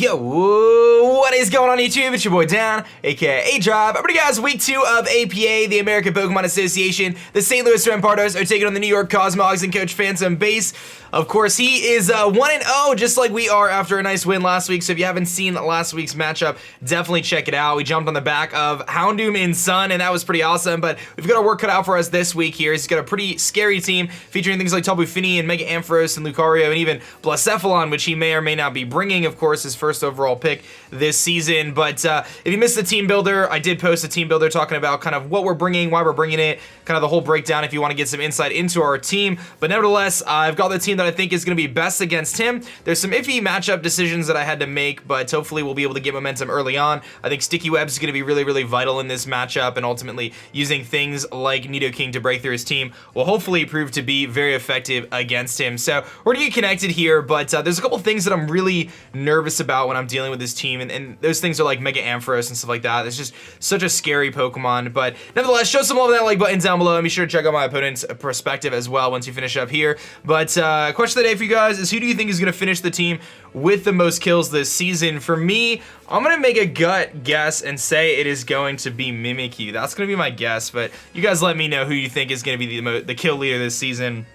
Yo, what is going on YouTube? It's your boy Dan, aka aDrive. Alright guys, week 2 of APA, the American Pokemon Association. The St. Louis Rampardos are taking on the New York Cosmogs and Coach Phantom Base. Of course, he is 1-0, just like we are after a nice win last week. So if you haven't seen last week's matchup, definitely check it out. We jumped on the back of Houndoom in Sun, and that was pretty awesome. But we've got our work cut out for us this week here. He's got a pretty scary team featuring things like Tapu Fini and Mega Ampharos and Lucario and even Blacephalon, which he may or may not be bringing, of course, his first overall pick this season. But if you missed the team builder, I did post a team builder talking about kind of what we're bringing, why we're bringing it, kind of the whole breakdown if you want to get some insight into our team. But nevertheless, I've got the team that I think is going to be best against him. There's some iffy matchup decisions that I had to make, but hopefully we'll be able to get momentum early on. I think Sticky Webs is going to be really, really vital in this matchup, and ultimately using things like Nidoking to break through his team will hopefully prove to be very effective against him. So we're going to get connected here, but there's a couple things that I'm really nervous about when I'm dealing with this team, and those things are like Mega Ampharos and stuff like that. It's just such a scary Pokemon, but nevertheless, show some love of that like button down below, and be sure to check out my opponent's perspective as well once you finish up here. But question of the day for you guys is, who do you think is going to finish the team with the most kills this season? For me, I'm going to make a gut guess and say it is going to be Mimikyu. That's going to be my guess, but you guys let me know who you think is going to be the kill leader this season.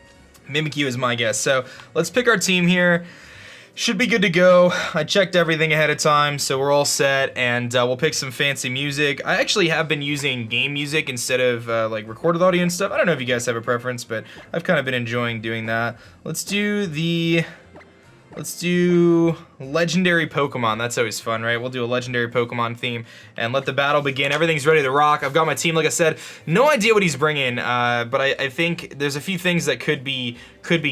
Mimikyu is my guess. So let's pick our team here. Should be good to go. I checked everything ahead of time, so we're all set, and we'll pick some fancy music. I actually have been using game music instead of like recorded audio and stuff. I don't know if you guys have a preference, but I've kind of been enjoying doing that. Let's do legendary Pokemon. That's always fun, right? We'll do a legendary Pokemon theme and let the battle begin. Everything's ready to rock. I've got my team, like I said. No idea what he's bringing, but I think there's a few things that could be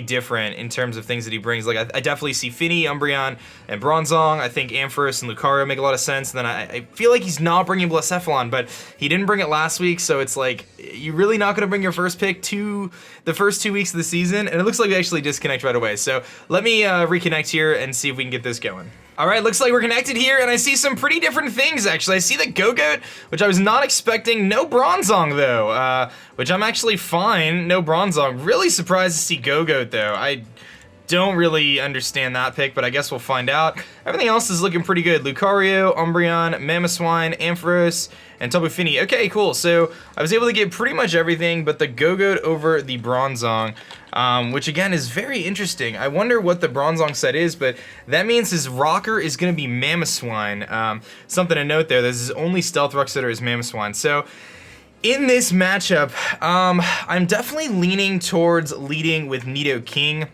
different in terms of things that he brings. Like I definitely see Fini, Umbreon, and Bronzong. I think Ampharos and Lucario make a lot of sense. And then I feel like he's not bringing Blacephalon, but he didn't bring it last week, so it's like, you're really not going to bring your first pick to the first 2 weeks of the season? And it looks like we actually disconnect right away. So let me reconnect here and see if we can get this going. All right, looks like we're connected here, and I see some pretty different things, actually. I see the Go-Goat, which I was not expecting. No Bronzong, though, which I'm actually fine. No Bronzong. Really surprised to see Go-Goat, though. I don't really understand that pick, but I guess we'll find out. Everything else is looking pretty good. Lucario, Umbreon, Mamoswine, Ampharos, and Tapu Fini. Okay, cool. So I was able to get pretty much everything but the Go-Goat over the Bronzong, which again is very interesting. I wonder what the Bronzong set is, but that means his rocker is going to be Mamoswine. Something to note there, this is only Stealth Rock setter is Mamoswine. So in this matchup, I'm definitely leaning towards leading with Nidoking.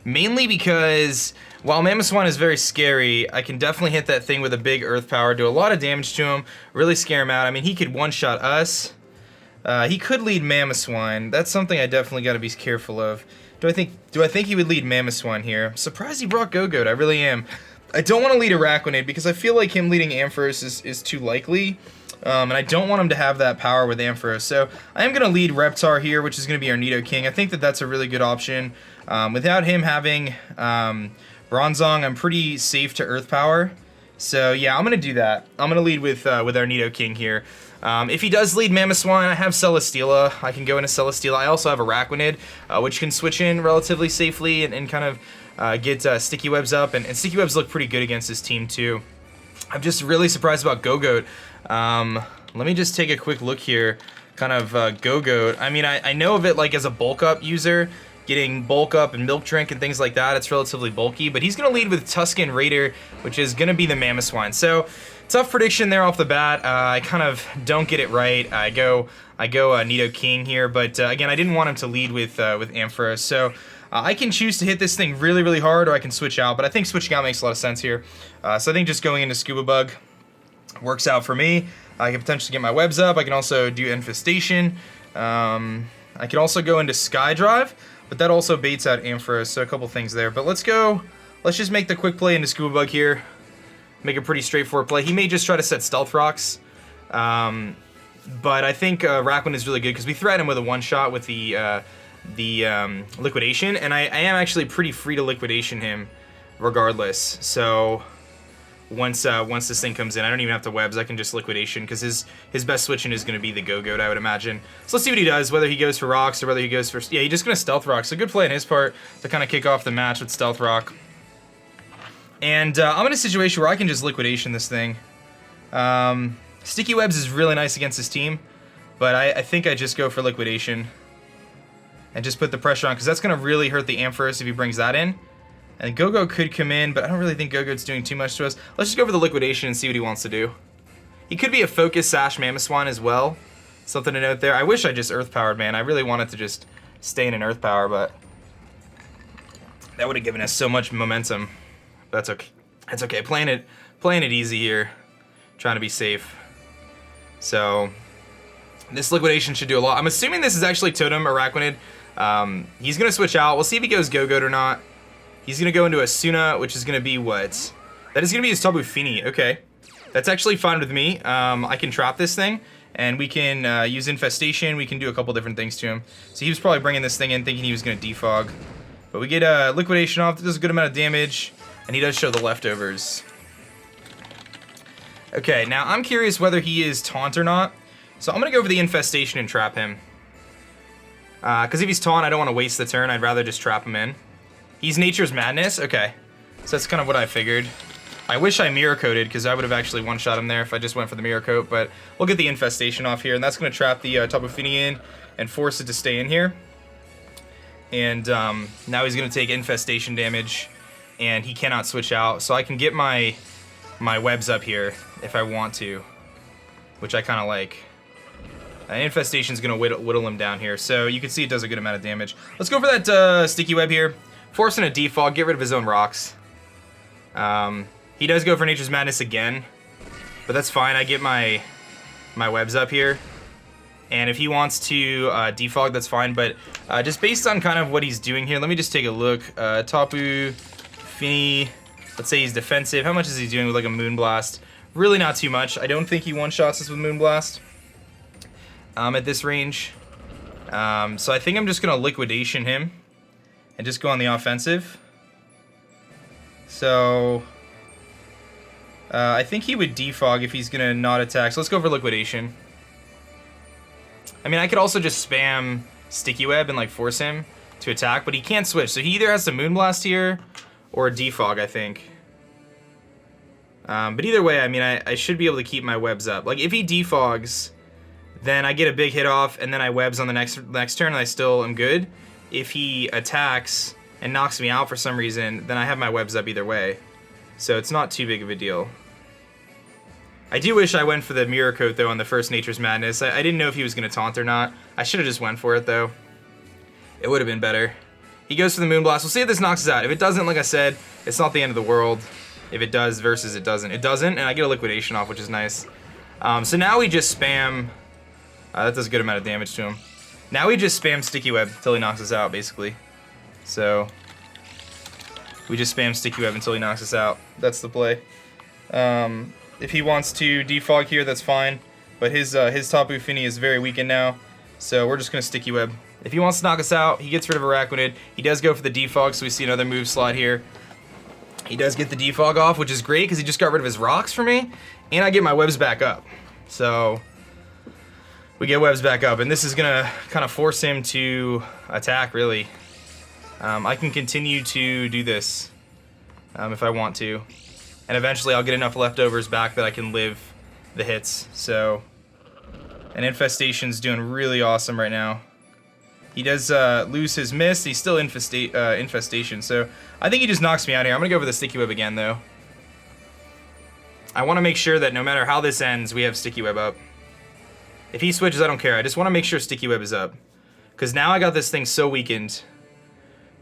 Mainly because while Mamoswine is very scary, I can definitely hit that thing with a big Earth Power, do a lot of damage to him, really scare him out. I mean, he could one-shot us. He could lead Mamoswine. That's something I definitely got to be careful of. Do I think he would lead Mamoswine here? I'm surprised he brought Go-Goat. I really am. I don't want to lead Araquanid because I feel like him leading Ampharos is too likely. And I don't want him to have that power with Ampharos. So I am going to lead Reptar here, which is going to be our Nidoking. I think that that's a really good option. Without him having Bronzong, I'm pretty safe to Earth Power. So yeah, I'm going to do that. I'm going to lead with our Nidoking here. If he does lead Mamoswine, I have Celesteela. I can go into Celesteela. I also have Araquanid, which can switch in relatively safely and kind of get Sticky Webs up. And Sticky Webs look pretty good against this team too. I'm just really surprised about Go-Goat. Let me just take a quick look here. Kind of Go-Goat. I mean, I know of it like as a bulk up user, getting bulk up and milk drink and things like that. It's relatively bulky, but he's going to lead with Tuscan Raider, which is going to be the Mamoswine. So tough prediction there off the bat. I kind of don't get it right. I go Nidoking here, but again, I didn't want him to lead with Ampharos. So I can choose to hit this thing really, really hard, or I can switch out, but I think switching out makes a lot of sense here. So I think just going into Scuba Bug works out for me. I can potentially get my webs up. I can also do Infestation. I can also go into Skydrive, but that also baits out Ampharos, so a couple things there. But let's just make the quick play into Scuba Bug here. Make a pretty straightforward play. He may just try to set Stealth Rocks, but I think Araquanid is really good because we threaten him with a one-shot with the Liquidation, and I am actually pretty free to Liquidation him regardless. So once this thing comes in, I don't even have to webs. I can just Liquidation because his best switching is going to be the Go-Goat, I would imagine. So let's see what he does, whether he goes for rocks or whether he goes for... Yeah, he's just going to Stealth Rock. So good play on his part to kind of kick off the match with Stealth Rock. And I'm in a situation where I can just liquidation this thing. Sticky Webs is really nice against this team, but I think I just go for liquidation and just put the pressure on, because that's going to really hurt the Ampharos if he brings that in. And Go-Go could come in, but I don't really think Go-Go's doing too much to us. Let's just go for the liquidation and see what he wants to do. He could be a Focus Sash Mamoswine as well. Something to note there. I wish I just Earth Powered, man. I really wanted to just stay in an Earth Power, but that would have given us so much momentum. That's okay. That's okay. Playing it easy here. Trying to be safe. So this liquidation should do a lot. I'm assuming this is actually Totem Araquanid. He's gonna switch out. We'll see if he goes Go-Goat or not. He's gonna go into Asuna, which is gonna be what? That is gonna be his Tapu Fini. Okay, that's actually fine with me. I can trap this thing, and we can use Infestation. We can do a couple different things to him. So he was probably bringing this thing in thinking he was gonna defog, but we get liquidation off. That does a good amount of damage, and he does show the leftovers. Okay, now I'm curious whether he is Taunt or not. So I'm gonna go for the Infestation and trap him. Because if he's Taunt, I don't want to waste the turn. I'd rather just trap him in. He's Nature's Madness? Okay. So that's kind of what I figured. I wish I Mirror Coated, because I would have actually one-shot him there if I just went for the Mirror Coat, but we'll get the Infestation off here, and that's going to trap the Tapu Fini in and force it to stay in here. And now he's going to take Infestation damage, and he cannot switch out, so I can get my webs up here if I want to, which I kind of like. Infestation's gonna whittle him down here, so you can see it does a good amount of damage. Let's go for that Sticky Web here. Forcing a defog, get rid of his own rocks. He does go for Nature's Madness again, but that's fine. I get my webs up here, and if he wants to defog, that's fine. But just based on kind of what he's doing here, let me just take a look. Tapu Fini, let's say he's defensive. How much is he doing with like a Moonblast? Really not too much. I don't think he one-shots us with Moonblast. At this range. So I think I'm just going to liquidation him and just go on the offensive. So I think he would defog if he's going to not attack. So let's go for liquidation. I mean, I could also just spam Sticky Web and like force him to attack, but he can't switch. So he either has to Moonblast here or defog, I think. But either way, I mean, I should be able to keep my webs up. Like if he defogs, then I get a big hit off, and then I webs on the next turn, and I still am good. If he attacks and knocks me out for some reason, then I have my webs up either way. So it's not too big of a deal. I do wish I went for the Mirror Coat, though, on the first Nature's Madness. I didn't know if he was going to taunt or not. I should have just went for it, though. It would have been better. He goes for the Moonblast. We'll see if this knocks us out. If it doesn't, like I said, it's not the end of the world. If it does versus it doesn't. It doesn't, and I get a liquidation off, which is nice. So now we just spam... that does a good amount of damage to him. Now we just spam Sticky Web until he knocks us out, basically. So we just spam Sticky Web until he knocks us out. That's the play. If he wants to defog here, that's fine. But his Tapu Fini is very weakened now, so we're just gonna Sticky Web. If he wants to knock us out, he gets rid of Araquanid. He does go for the defog, so we see another move slot here. He does get the defog off, which is great because he just got rid of his rocks for me, and I get my webs back up. So we get webs back up, and this is gonna kind of force him to attack, really. I can continue to do this if I want to, and eventually I'll get enough leftovers back that I can live the hits. So, and Infestation's doing really awesome right now. He does lose his Mist. He's still Infestation, so I think he just knocks me out here. I'm gonna go for the Sticky Web again, though. I want to make sure that no matter how this ends, we have Sticky Web up. If he switches, I don't care. I just want to make sure Sticky Web is up. Because now I got this thing so weakened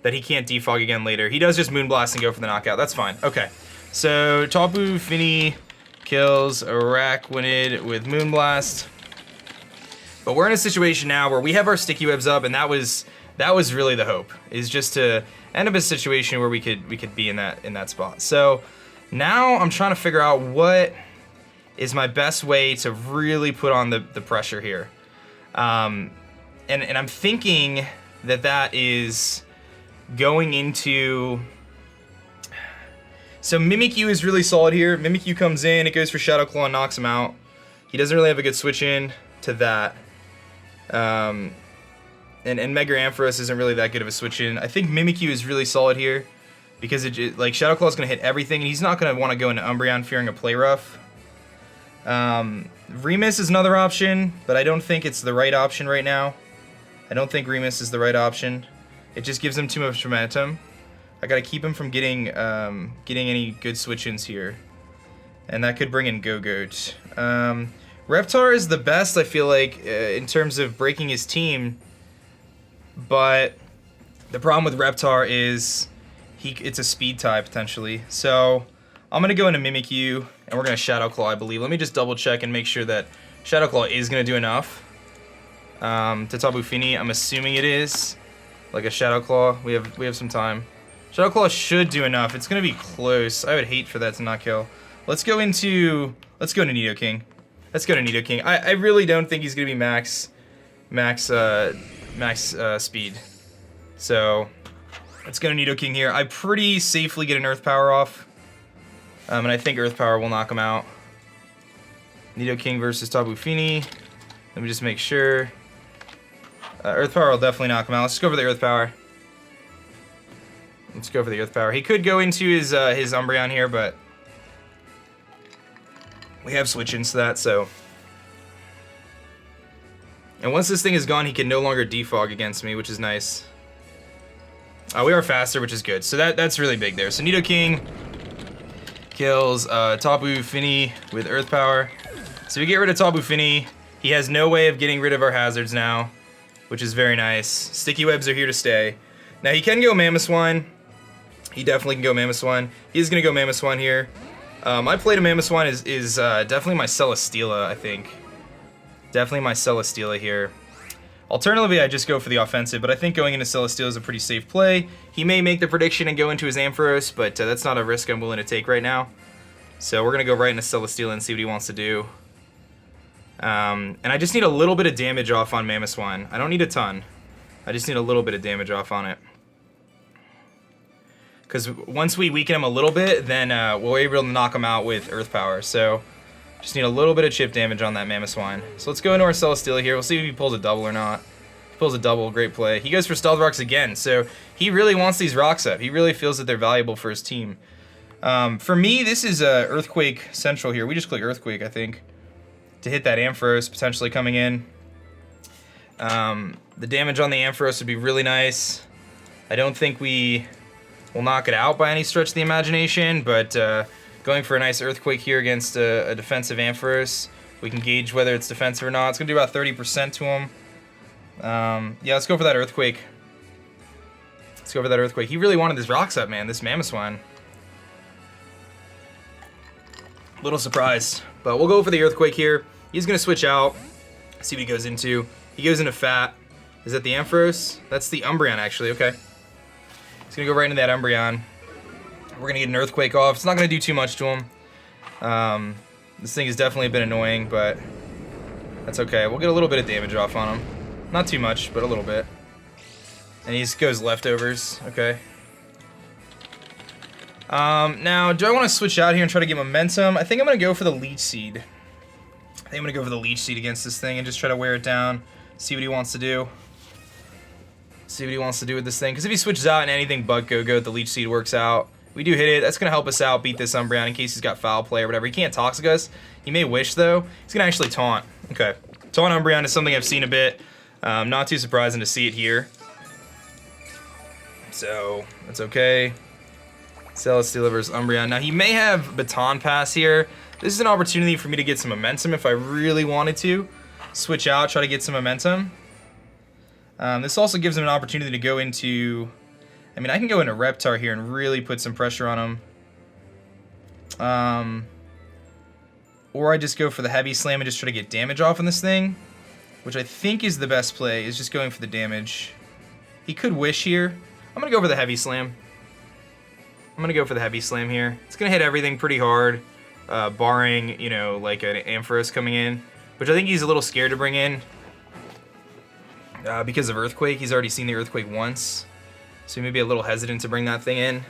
that he can't defog again later. He does just Moonblast and go for the knockout. That's fine. Okay. So Tapu Fini kills Araquanid with Moonblast. But we're in a situation now where we have our Sticky Webs up, and that was really the hope. Is just to end up a situation where we could be in that spot. So now I'm trying to figure out what is my best way to really put on the pressure here. And I'm thinking that is going into... So Mimikyu is really solid here. Mimikyu comes in, it goes for Shadow Claw and knocks him out. He doesn't really have a good switch in to that. And Mega Ampharos isn't really that good of a switch in. I think Mimikyu is really solid here. because like Shadow Claw is going to hit everything, and he's not going to want to go into Umbreon fearing a play rough. Remiss is another option, but I don't think it's the right option right now. I don't think Remiss is the right option. It just gives him too much momentum. I got to keep him from getting any good switch-ins here. And that could bring in Go-Goat. Reptar is the best, I feel like, in terms of breaking his team. But the problem with Reptar is it's a speed tie, potentially. So I'm going to go into Mimikyu, and we're going to Shadow Claw, I believe. Let me just double-check and make sure that Shadow Claw is going to do enough. To Tapu Fini, I'm assuming it is. Like a Shadow Claw. We have some time. Shadow Claw should do enough. It's going to be close. I would hate for that to not kill. Let's go into Nidoking. Let's go to Nidoking. I really don't think he's gonna be max speed. So let's go to Nidoking here. I pretty safely get an Earth Power off, and I think Earth Power will knock him out. Nidoking versus Tapu Fini. Let me just make sure. Earth Power will definitely knock him out. Let's just go for the Earth Power. Let's go for the Earth Power. He could go into his Umbreon here, but we have switch-ins to that, so. And once this thing is gone, he can no longer defog against me, which is nice. We are faster, which is good. So that's really big there. So Nidoking kills Tapu Fini with Earth Power. So we get rid of Tapu Fini. He has no way of getting rid of our hazards now, which is very nice. Sticky Webs are here to stay. Now he can go Mamoswine. He definitely can go Mamoswine. He's going to go Mamoswine here. I played a Mamoswine is definitely my Celesteela, I think. Definitely my Celesteela here. Alternatively, I just go for the offensive, but I think going into Celesteela is a pretty safe play. He may make the prediction and go into his Ampharos, but that's not a risk I'm willing to take right now. So we're going to go right into Celesteela and see what he wants to do. And I just need a little bit of damage off on Mamoswine. I don't need a ton. I just need a little bit of damage off on it. Because once we weaken him a little bit, then we'll be able to knock him out with Earth Power. So just need a little bit of chip damage on that Mamoswine. So let's go into our Celesteela here. We'll see if he pulls a double or not. If he pulls a double, great play. He goes for Stealth Rocks again. So he really wants these rocks up. He really feels that they're valuable for his team. For me, this is Earthquake Central here. We just click Earthquake, I think, to hit that Ampharos potentially coming in. The damage on the Ampharos would be really nice. I don't think we will knock it out by any stretch of the imagination, but going for a nice Earthquake here against a defensive Ampharos, we can gauge whether it's defensive or not. It's going to do about 30% to him. Yeah, let's go for that Earthquake. Let's go for that Earthquake. He really wanted this rocks up, man, this Mamoswine. Little surprised, but we'll go for the Earthquake here. He's going to switch out, see what he goes into. He goes into Fat. Is that the Ampharos? That's the Umbreon, actually. Okay. He's going to go right into that Umbreon. We're going to get an Earthquake off. It's not going to do too much to him. This thing has definitely been annoying, but that's okay. We'll get a little bit of damage off on him. Not too much, but a little bit. And he just goes Leftovers. Okay. Now, do I want to switch out here and try to get momentum? I think I'm going to go for the Leech Seed. I think I'm going to go for the Leech Seed against this thing and just try to wear it down. See what he wants to do. See what he wants to do with this thing. Because if he switches out and anything but Go-Goat, the Leech Seed works out. We do hit it. That's going to help us out, beat this Umbreon in case he's got Foul Play or whatever. He can't Toxic us. He may Wish, though. He's going to actually Taunt. Okay. Taunt Umbreon is something I've seen a bit. Not too surprising to see it here. So, that's okay. Celesteela versus Umbreon. Now, he may have Baton Pass here. This is an opportunity for me to get some momentum if I really wanted to. Switch out, try to get some momentum. This also gives him an opportunity to go into... I mean, I can go into Reptar here and really put some pressure on him. Or I just go for the Heavy Slam and just try to get damage off on this thing. Which I think is the best play, is just going for the damage. He could Wish here. I'm going to go for the Heavy Slam. I'm going to go for the Heavy Slam here. It's going to hit everything pretty hard. Barring, you know, like an Ampharos coming in. Which I think he's a little scared to bring in. Because of Earthquake. He's already seen the Earthquake once. So he may be a little hesitant to bring that thing in.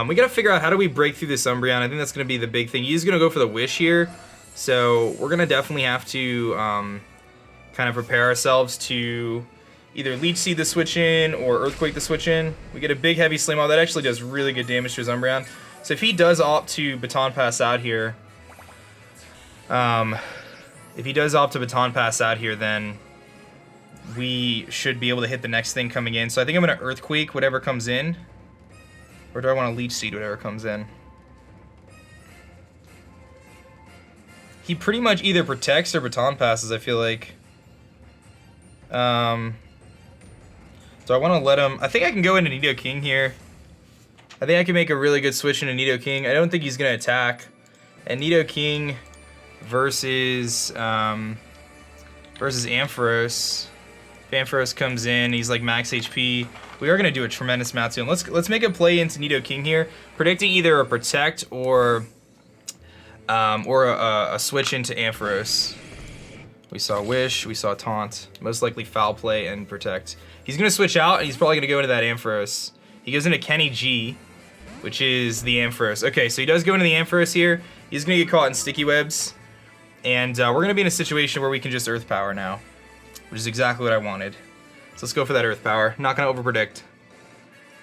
We gotta figure out how do we break through this Umbreon. I think that's gonna be the big thing. He's gonna go for the Wish here. So we're gonna definitely have to kind of prepare ourselves to either Leech Seed the switch in or Earthquake the switch in. We get a big heavy Slam Ball. That actually does really good damage to his Umbreon. So if he does opt to Baton Pass out here, then we should be able to hit the next thing coming in. So I think I'm going to Earthquake whatever comes in. Or do I want to Leech Seed whatever comes in? He pretty much either protects or Baton Passes, I feel like. So I want to let him... I think I can go into Nidoking here. I think I can make a really good switch into Nidoking. I don't think he's going to attack. And Nidoking versus Ampharos. If Ampharos comes in, he's like max HP. We are going to do a tremendous amount to him. Let's make a play into Nidoking here, predicting either a Protect or a switch into Ampharos. We saw Wish, we saw Taunt, most likely Foul Play and Protect. He's going to switch out, and he's probably going to go into that Ampharos. He goes into Kenny G, which is the Ampharos. Okay, so he does go into the Ampharos here. He's going to get caught in Sticky Webs. And we're going to be in a situation where we can just Earth Power now, which is exactly what I wanted. So let's go for that Earth Power. Not going to overpredict.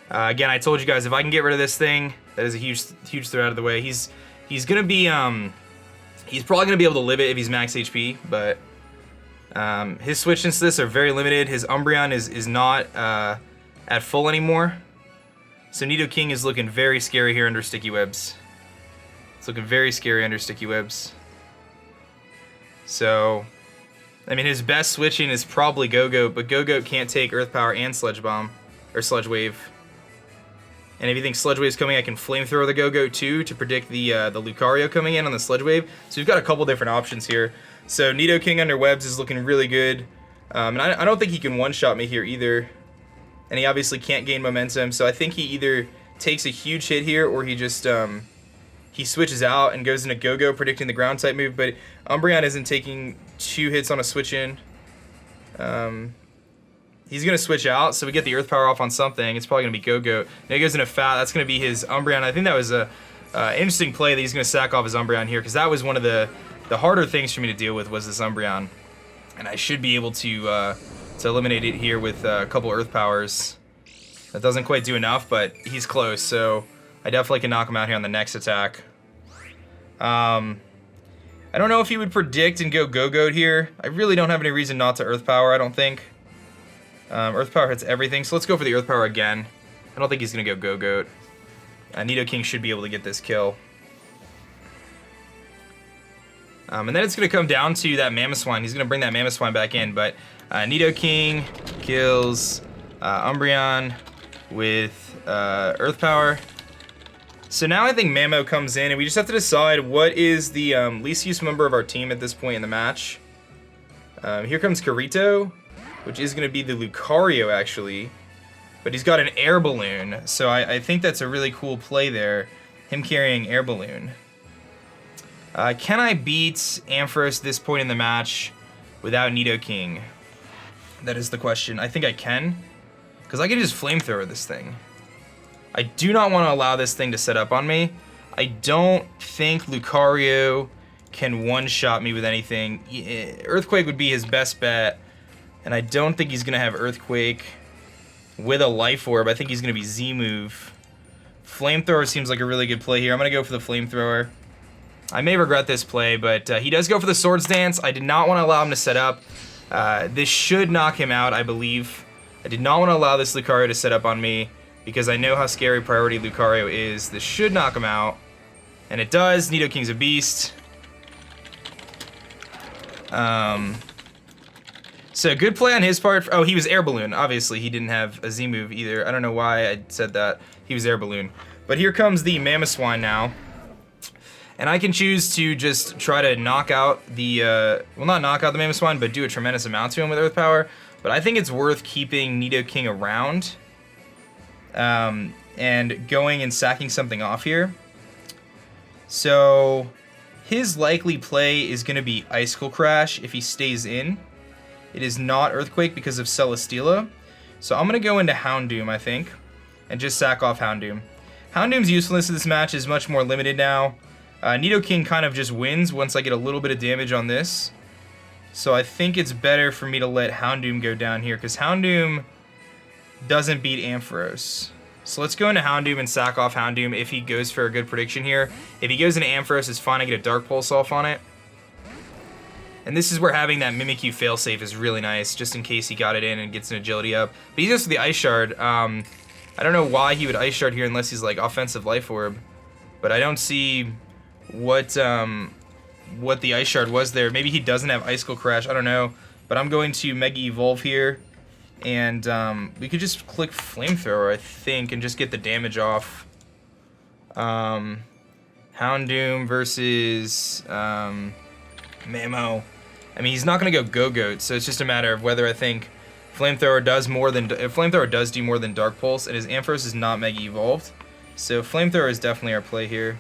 Again, I told you guys, if I can get rid of this thing, that is a huge threat out of the way. He's going to be... he's probably going to be able to live it if he's max HP, but... his switch into this are very limited. His Umbreon is not at full anymore. So Nidoking is looking very scary here under Sticky Webs. It's looking very scary under Sticky Webs. So, I mean, his best switching is probably Go-Goat, but Go-Goat can't take Earth Power and Sludge Bomb, or Sludge Wave. And if you think Sludge Wave's coming, I can Flamethrower the Go-Goat too to predict the Lucario coming in on the Sludge Wave. So we've got a couple different options here. So Nidoking under Webs is looking really good. And I don't think he can one-shot me here either. And he obviously can't gain momentum, so I think he either takes a huge hit here or he just he switches out and goes into Go-Go predicting the ground type move, but Umbreon isn't taking 2 hits on a switch in. He's going to switch out, so we get the Earth Power off on something. It's probably going to be Go-Go. Now he goes into Fat. That's going to be his Umbreon. I think that was a interesting play that he's going to sack off his Umbreon here, because that was one of the harder things for me to deal with was this Umbreon. And I should be able to eliminate it here with a couple Earth Powers. That doesn't quite do enough, but he's close, so I definitely can knock him out here on the next attack. I don't know if he would predict and go Go-Goat here. I really don't have any reason not to Earth Power, I don't think. Earth Power hits everything, so let's go for the Earth Power again. I don't think he's going to go Go-Goat. Nidoking should be able to get this kill. And then it's going to come down to that Mamoswine. He's going to bring that Mamoswine back in, but Nidoking kills Umbreon with Earth Power. So now I think Mamo comes in, and we just have to decide what is the least used member of our team at this point in the match. Here comes Kirito, which is going to be the Lucario, actually. But he's got an Air Balloon, so I think that's a really cool play there, him carrying Air Balloon. Can I beat Ampharos this point in the match without Nidoking? That is the question. I think I can, because I can just Flamethrower this thing. I do not want to allow this thing to set up on me. I don't think Lucario can one-shot me with anything. Earthquake would be his best bet, and I don't think he's going to have Earthquake with a Life Orb. I think he's going to be Z-move. Flamethrower seems like a really good play here. I'm going to go for the Flamethrower. I may regret this play, but he does go for the Swords Dance. I did not want to allow him to set up. This should knock him out, I believe. I did not want to allow this Lucario to set up on me, because I know how scary priority Lucario is. This should knock him out. And it does. Nidoking's a beast. So good play on his part. Oh, he was Air Balloon. Obviously, he didn't have a Z move either. I don't know why I said that. He was Air Balloon. But here comes the Mamoswine now. And I can choose to just try to knock out the, well, not knock out the Mamoswine, but do a tremendous amount to him with Earth Power. But I think it's worth keeping Nidoking around. And going and sacking something off here. So his likely play is going to be Icicle Crash if he stays in. It is not Earthquake because of Celesteela. So I'm going to go into Houndoom, I think, and just sack off Houndoom. Houndoom's usefulness in this match is much more limited now. Nidoking kind of just wins once I get a little bit of damage on this. So I think it's better for me to let Houndoom go down here, because Houndoom doesn't beat Ampharos. So let's go into Houndoom and sack off Houndoom if he goes for a good prediction here. If he goes into Ampharos, it's fine. I get a Dark Pulse off on it. And this is where having that Mimikyu failsafe is really nice, just in case he got it in and gets an agility up. But he goes for the Ice Shard. I don't know why he would Ice Shard here unless he's like offensive Life Orb. But I don't see what the Ice Shard was there. Maybe he doesn't have Icicle Crash, I don't know. But I'm going to Mega Evolve here. And we could just click Flamethrower, I think, and just get the damage off. Houndoom versus Mamo. I mean, he's not going to go Go-Goat, so it's just a matter of whether I think Flamethrower does more than... If Flamethrower does do more than Dark Pulse, and his Ampharos is not Mega Evolved. So Flamethrower is definitely our play here.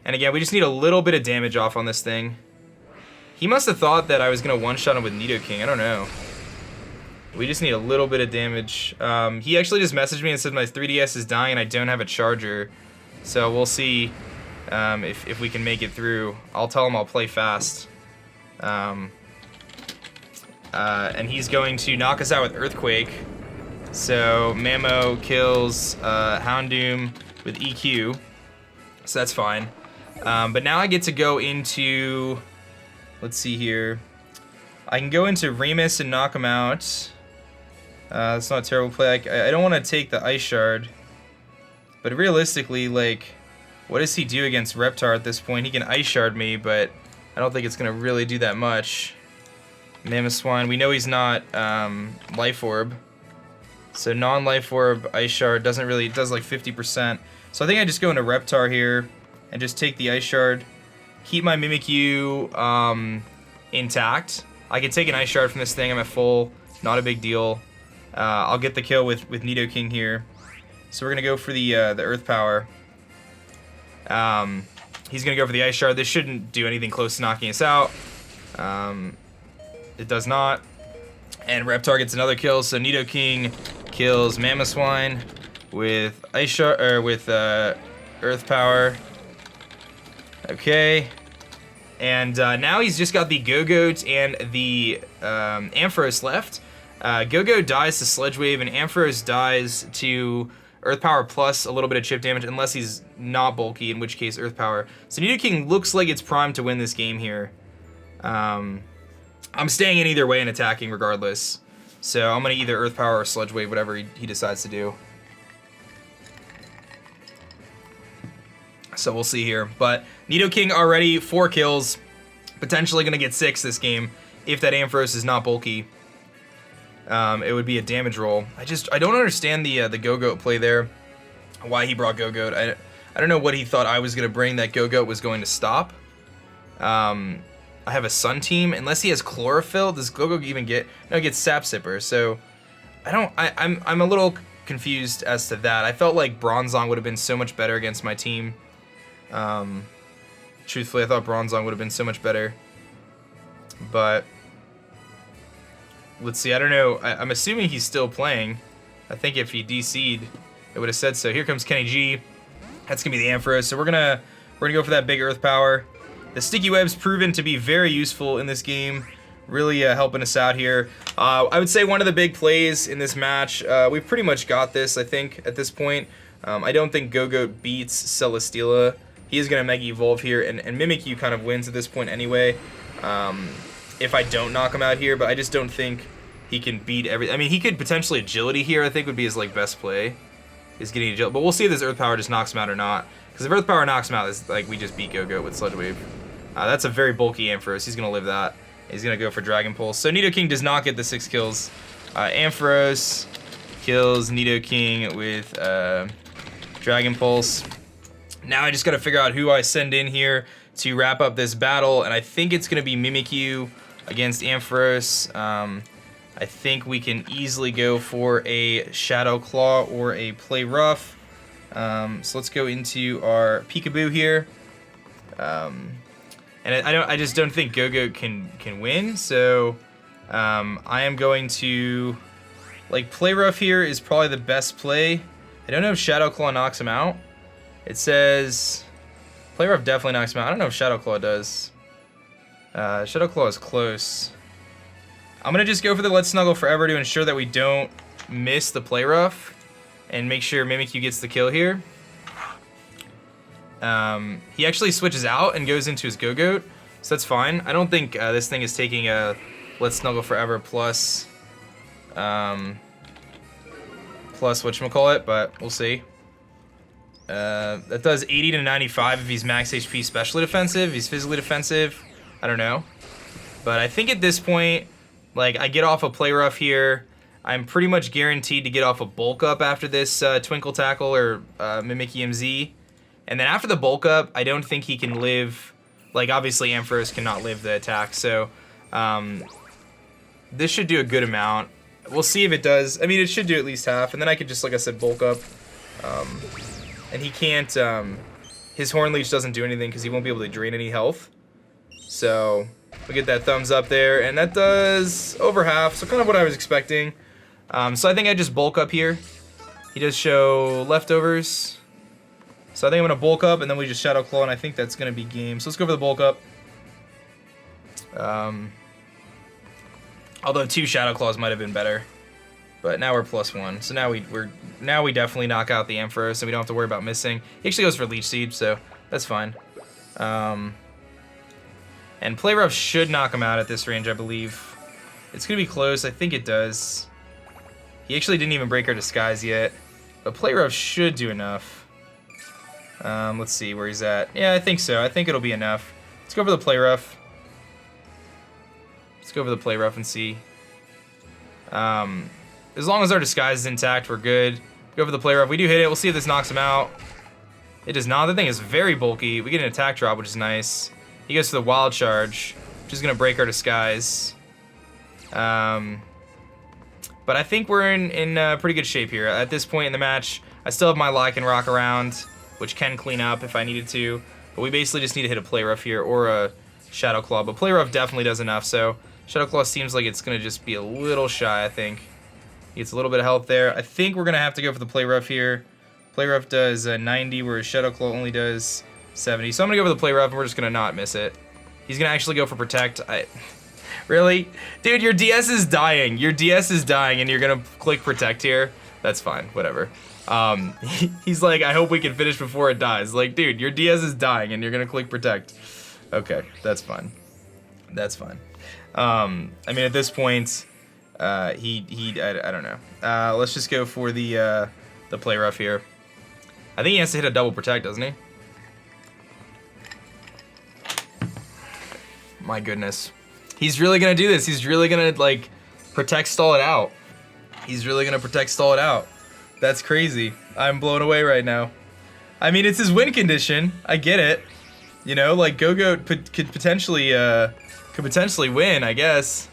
And again, we just need a little bit of damage off on this thing. He must have thought that I was going to one-shot him with Nidoking, I don't know. We just need a little bit of damage. He actually just messaged me and said my 3DS is dying and I don't have a charger. So we'll see if we can make it through. I'll tell him I'll play fast. And he's going to knock us out with Earthquake. So Mamo kills Houndoom with EQ. So that's fine. But now I get to go into... Let's see here. I can go into Remus and knock him out. That's not a terrible play. I don't want to take the Ice Shard. But realistically, like, what does he do against Reptar at this point? He can Ice Shard me, but I don't think it's going to really do that much. Mamoswine, we know he's not Life Orb. So non-Life Orb Ice Shard doesn't really, it does like 50%. So I think I just go into Reptar here and just take the Ice Shard. Keep my Mimikyu intact. I can take an Ice Shard from this thing, I'm at full, not a big deal. I'll get the kill with Nidoking here. So we're gonna go for the Earth Power. He's gonna go for the Ice Shard. This shouldn't do anything close to knocking us out. It does not. And Reptar gets another kill, so Nidoking kills Mamoswine with Ice Shard, or with Earth Power. Okay. And now he's just got the Go-Goat and the Ampharos left. Go-Goat dies to Sledge Wave, and Ampharos dies to Earth Power plus a little bit of chip damage, unless he's not bulky, in which case Earth Power. So Nidoking looks like it's primed to win this game here. I'm staying in either way and attacking regardless. So I'm going to either Earth Power or Sludge Wave, whatever he decides to do. So we'll see here. But Nidoking already 4 kills. Potentially going to get 6 this game if that Ampharos is not bulky. It would be a damage roll. I don't understand the Go-Goat play there. Why he brought Go-Goat. I don't know what he thought I was going to bring that Go-Goat was going to stop. I have a Sun Team. Unless he has Chlorophyll, does Go-Goat even get... No, he gets Sap Sipper. So I'm a little confused as to that. I felt like Bronzong would have been so much better against my team. Truthfully, I thought Bronzong would have been so much better. But... let's see, I don't know. I'm assuming he's still playing. I think if he DC'd, it would have said so. Here comes Kenny G. That's going to be the Ampharos. So we're gonna go for that big Earth Power. The Sticky Web's proven to be very useful in this game. Really helping us out here. I would say one of the big plays in this match, we've pretty much got this, I think, at this point. I don't think Go-Goat beats Celesteela. He is going to Mega Evolve here, and Mimikyu kind of wins at this point anyway. If I don't knock him out here, but I just don't think he can beat every... I mean, he could potentially Agility here, I think would be his like best play, is getting Agility. But we'll see if this Earth Power just knocks him out or not. Because if Earth Power knocks him out, it's like we just beat Go-Goat with Sludge Wave. That's a very bulky Ampharos. He's going to live that. He's going to go for Dragon Pulse. So Nidoking does not get the 6 kills. Ampharos kills Nidoking with Dragon Pulse. Now I just got to figure out who I send in here to wrap up this battle, and I think it's going to be Mimikyu against Ampharos. I think we can easily go for a Shadow Claw or a Play Rough. So let's go into our Peekaboo here. And I just don't think Go-Goat can win, so I am going to, like, Play Rough here is probably the best play. I don't know if Shadow Claw knocks him out. It says Play Rough definitely knocks him out. I don't know if Shadow Claw does. Shadow Claw is close. I'm gonna just go for the Let's Snuggle Forever to ensure that we don't miss the play rough and make sure Mimikyu gets the kill here. He actually switches out and goes into his Go-Goat, so that's fine. I don't think this thing is taking a Let's Snuggle Forever plus whatchamacallit, but we'll see. That does 80 to 95 if he's max HP specially defensive. If he's physically defensive, I don't know. But I think at this point, like, I get off a play rough here. I'm pretty much guaranteed to get off a bulk up after this Twinkle Tackle or Mimic EMZ. And then after the bulk up, I don't think he can live. Like, obviously Ampharos cannot live the attack, so this should do a good amount. We'll see if it does. I mean, it should do at least half, and then I could just, like I said, bulk up. And he can't, his Horn Leech doesn't do anything because he won't be able to drain any health. So we get that thumbs up there, and that does over half, so kind of what I was expecting. So I think I just bulk up here. He does show leftovers. So I think I'm gonna bulk up, and then we just Shadow Claw, and I think that's gonna be game. So let's go for the bulk up. Although 2 Shadow Claws might have been better. But now we're +1, so now we definitely knock out the Ampharos, and we don't have to worry about missing. He actually goes for Leech Seed, so that's fine. And Play Rough should knock him out at this range, I believe. It's gonna be close. I think it does. He actually didn't even break our Disguise yet, but Play Rough should do enough. Let's see where he's at. Yeah, I think so. I think it'll be enough. Let's go for the Play Rough. Let's go for the Play Rough and see. As long as our Disguise is intact, we're good. Go for the Play Rough. We do hit it. We'll see if this knocks him out. It does not. The thing is very bulky. We get an attack drop, which is nice. He goes for the Wild Charge, which is going to break our Disguise. But I think we're in pretty good shape here. At this point in the match, I still have my Lycanroc around, which can clean up if I needed to. But we basically just need to hit a Play Rough here or a Shadow Claw. But Play Rough definitely does enough, so Shadow Claw seems like it's going to just be a little shy, I think. He gets a little bit of health there. I think we're going to have to go for the Play Rough here. Play Rough does 90, whereas Shadow Claw only does 70. So I'm going to go for the Play Rough, and we're just going to not miss it. He's going to actually go for Protect. Really? Dude, your DS is dying. Your DS is dying, and you're going to click Protect here? That's fine. Whatever. He's like, I hope we can finish before it dies. Like, dude, your DS is dying, and you're going to click Protect. Okay, that's fine. That's fine. I mean, at this point... I don't know. Let's just go for the Play Rough here. I think he has to hit a double Protect, doesn't he? My goodness. He's really gonna do this. He's really gonna, like, Protect Stall it out. He's really gonna Protect Stall it out. That's crazy. I'm blown away right now. I mean, it's his win condition. I get it. You know, like, Go-Goat could potentially win, I guess.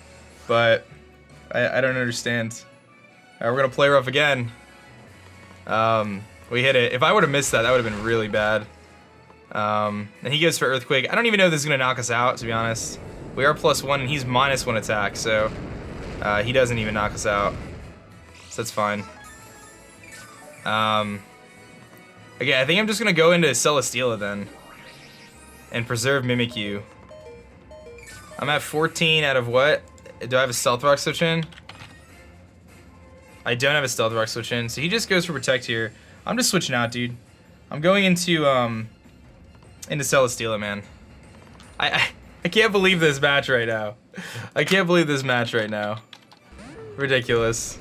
But... I don't understand. We're gonna Play Rough again. We hit it. If I would have missed that, that would have been really bad. And he goes for Earthquake. I don't even know if this is gonna knock us out, to be honest. We are +1 and he's -1 attack, so he doesn't even knock us out. So that's fine. Again, I think I'm just gonna go into Celesteela then. And preserve Mimikyu. I'm at 14 out of what? Do I have a Stealth Rock switch in? I don't have a Stealth Rock switch in, so he just goes for Protect here. I'm just switching out, dude. I'm going into Celesteela, man. I can't believe this match right now. I can't believe this match right now. Ridiculous.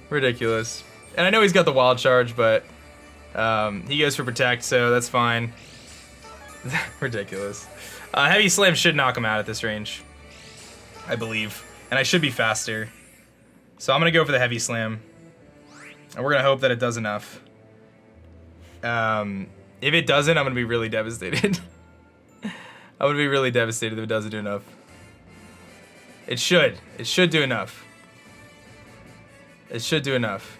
Ridiculous. And I know he's got the Wild Charge, but he goes for Protect, so that's fine. Ridiculous. Heavy Slam should knock him out at this range, I believe. And I should be faster. So I'm going to go for the Heavy Slam. And we're going to hope that it does enough. If it doesn't, I'm going to be really devastated. I'm going to be really devastated if it doesn't do enough. It should. It should do enough. It should do enough.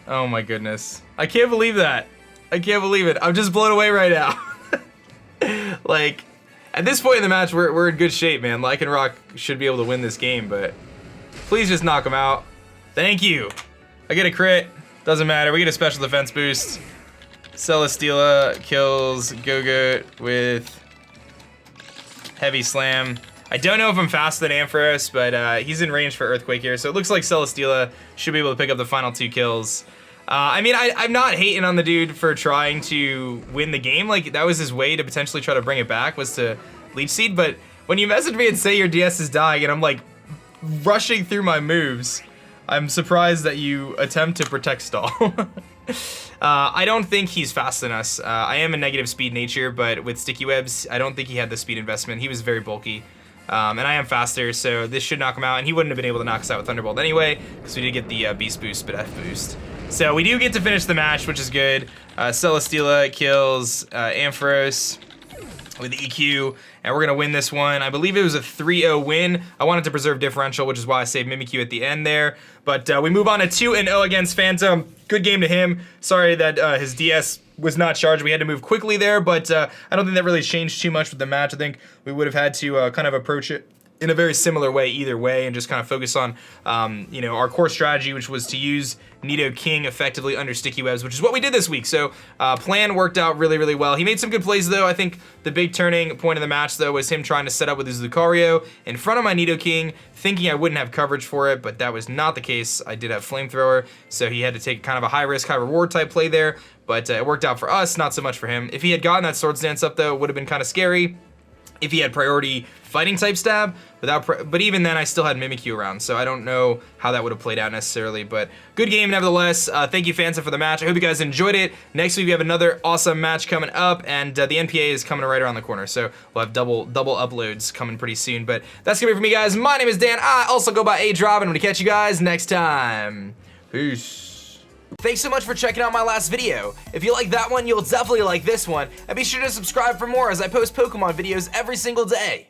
Oh my goodness. I can't believe that. I can't believe it. I'm just blown away right now. Like, at this point in the match, we're in good shape, man. Lycanroc should be able to win this game, but please just knock him out. Thank you. I get a crit. Doesn't matter. We get a special defense boost. Celesteela kills Go-Goat with Heavy Slam. I don't know if I'm faster than Ampharos, but he's in range for Earthquake here, so it looks like Celesteela should be able to pick up the final 2 kills. I mean, I'm not hating on the dude for trying to win the game. Like, that was his way to potentially try to bring it back, was to Leech Seed, but when you message me and say your DS is dying and I'm like rushing through my moves, I'm surprised that you attempt to protect stall. I don't think he's fast than us. I am a negative speed nature, but with sticky webs, I don't think he had the speed investment. He was very bulky. And I am faster, so this should knock him out, and he wouldn't have been able to knock us out with Thunderbolt anyway, because we did get the Beast Boost, but F Boost. So we do get to finish the match, which is good. Celesteela kills Ampharos with the EQ, and we're gonna win this one. I believe it was a 3-0 win. I wanted to preserve differential, which is why I saved Mimikyu at the end there. But we move on to 2-0 against Phantom. Good game to him. Sorry that his DS was not charged. We had to move quickly there, but I don't think that really changed too much with the match. I think we would have had to kind of approach it in a very similar way either way, and just kind of focus on you know, our core strategy, which was to use Nidoking effectively under sticky webs, which is what we did this week. So plan worked out really, really well. He made some good plays though. I think the big turning point of the match though was him trying to set up with his Lucario in front of my Nidoking, thinking I wouldn't have coverage for it, but that was not the case. I did have Flamethrower, so he had to take kind of a high risk, high reward type play there, but it worked out for us, not so much for him. If he had gotten that Swords Dance up though, it would have been kind of scary. If he had priority fighting type stab, but even then I still had Mimikyu around, so I don't know how that would have played out necessarily, but good game nevertheless. Thank you Phantom for the match. I hope you guys enjoyed it. Next week we have another awesome match coming up, and the NPA is coming right around the corner, so we'll have double uploads coming pretty soon, but that's gonna be it for me guys. My name is Dan. I also go by aDrive, and I'm gonna catch you guys next time. Peace. Thanks so much for checking out my last video. If you like that one, you'll definitely like this one, and be sure to subscribe for more as I post Pokemon videos every single day.